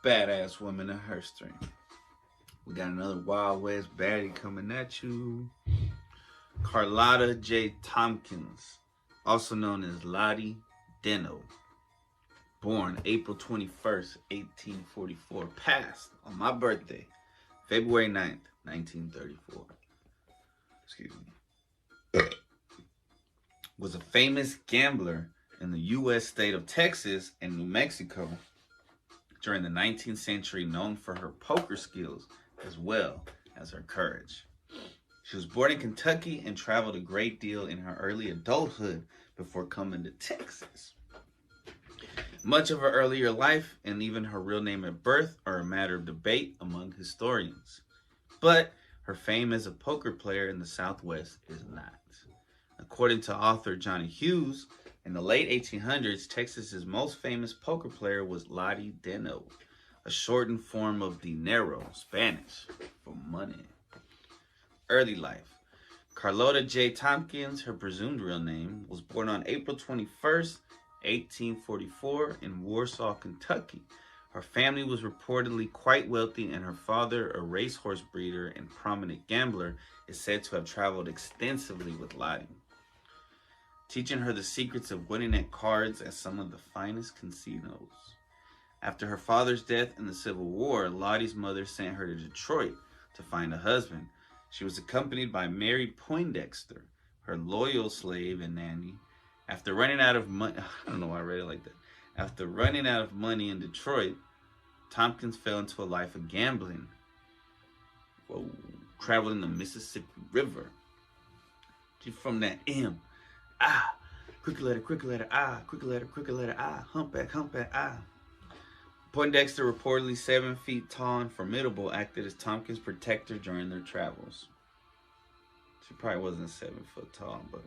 Badass woman in Herstory. We got another Wild West baddie coming at you. Carlotta J. Tompkins, also known as Lottie Deno. Born April 21st, 1844. Passed on my birthday, February 9th, 1934. Excuse me. Was a famous gambler in the U.S. state of Texas and New Mexico during the 19th century, known for her poker skills as well as her courage. She was born in Kentucky and traveled a great deal in her early adulthood before coming to Texas. Much of her earlier life and even her real name at birth are a matter of debate among historians. But her fame as a poker player in the Southwest is not. According to author Johnny Hughes, in the late 1800s, Texas's most famous poker player was Lottie Deno, a shortened form of dinero, Spanish for money. Early life. Carlotta J. Tompkins, her presumed real name, was born on April 21st, 1844 in Warsaw, Kentucky. Her family was reportedly quite wealthy, and her father, a racehorse breeder and prominent gambler, is said to have traveled extensively with Lottie, teaching her the secrets of winning at cards at some of the finest casinos. After her father's death in the Civil War, Lottie's mother sent her to Detroit to find a husband. She was accompanied by Mary Poindexter, her loyal slave and nanny. After running out of money, I don't know why I read it like that. After running out of money in Detroit, Tompkins fell into a life of gambling. Traveling the Mississippi River. She's from that M. Quick letter, I, quick letter, I, humpback, I. Poindexter, reportedly 7 feet tall and formidable, acted as Tompkins' protector during their travels. She probably wasn't 7 foot tall, but...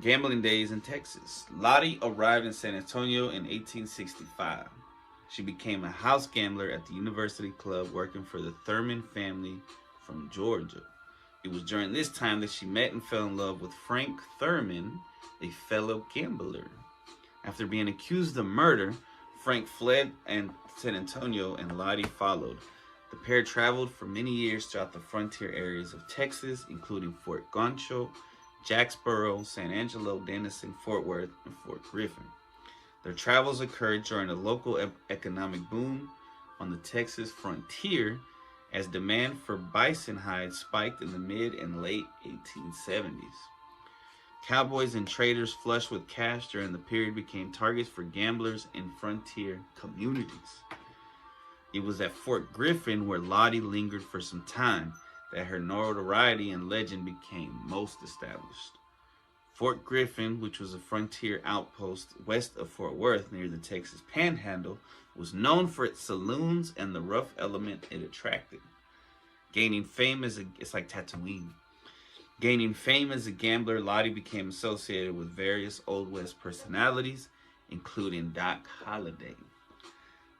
Gambling days in Texas. Lottie arrived in San Antonio in 1865. She became a house gambler at the University Club, working for the Thurman family from Georgia. It was during this time that she met and fell in love with Frank Thurman, a fellow gambler. After being accused of murder, Frank fled and San Antonio and Lottie followed. The pair traveled for many years throughout the frontier areas of Texas, including Fort Gancho, Jacksboro, San Angelo, Denison, Fort Worth, and Fort Griffin. Their travels occurred during a local economic boom on the Texas frontier as demand for bison hides spiked in the mid and late 1870s. Cowboys and traders flush with cash during the period became targets for gamblers in frontier communities. It was at Fort Griffin, where Lottie lingered for some time, that her notoriety and legend became most established. Fort Griffin, which was a frontier outpost west of Fort Worth near the Texas Panhandle, was known for its saloons and the rough element it attracted. Gaining fame as it's like Tatooine. Gaining fame as a gambler, Lottie became associated with various Old West personalities, including Doc Holliday.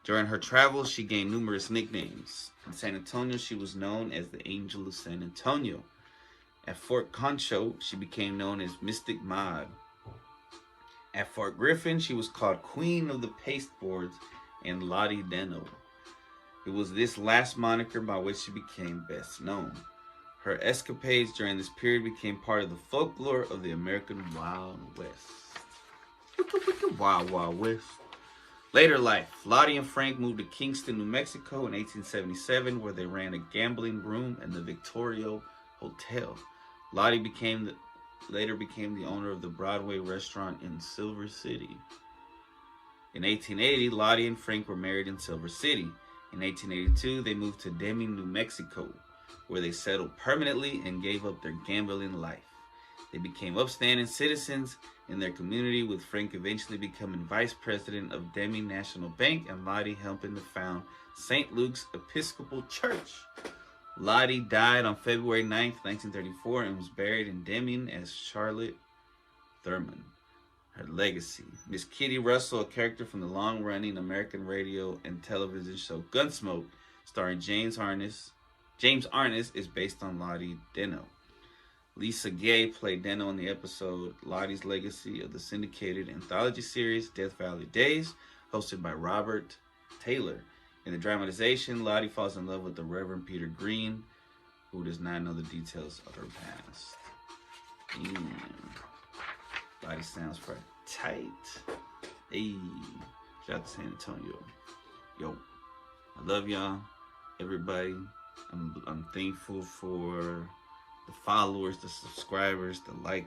During her travels, she gained numerous nicknames. In San Antonio, she was known as the Angel of San Antonio. At Fort Concho, she became known as Mystic Maud. At Fort Griffin, she was called Queen of the Pasteboards and Lottie Deno. It was this last moniker by which she became best known. Her escapades during this period became part of the folklore of the American Wild West. Wild, Wild West. Later life. Lottie and Frank moved to Kingston, New Mexico in 1877, where they ran a gambling room and the Victoria Hotel. Lottie later became the owner of the Broadway restaurant in Silver City. In 1880, Lottie and Frank were married in Silver City. In 1882, they moved to Deming, New Mexico, where they settled permanently and gave up their gambling life. They became upstanding citizens in their community, with Frank eventually becoming vice president of Deming National Bank and Lottie helping to found St. Luke's Episcopal Church. Lottie died on February 9th, 1934, and was buried in Deming as Charlotte Thurman. Her legacy. Miss Kitty Russell, a character from the long-running American radio and television show Gunsmoke, starring James Arness, is based on Lottie Deno. Lisa Gay played Deno in the episode Lottie's Legacy of the syndicated anthology series Death Valley Daze, hosted by Robert Taylor. In the dramatization, Lottie falls in love with the Reverend Peter Green, who does not know the details of her past. Lottie sounds pretty tight. Hey, shout out to San Antonio. Yo, I love y'all, everybody. I'm thankful for the followers, the subscribers, the likes.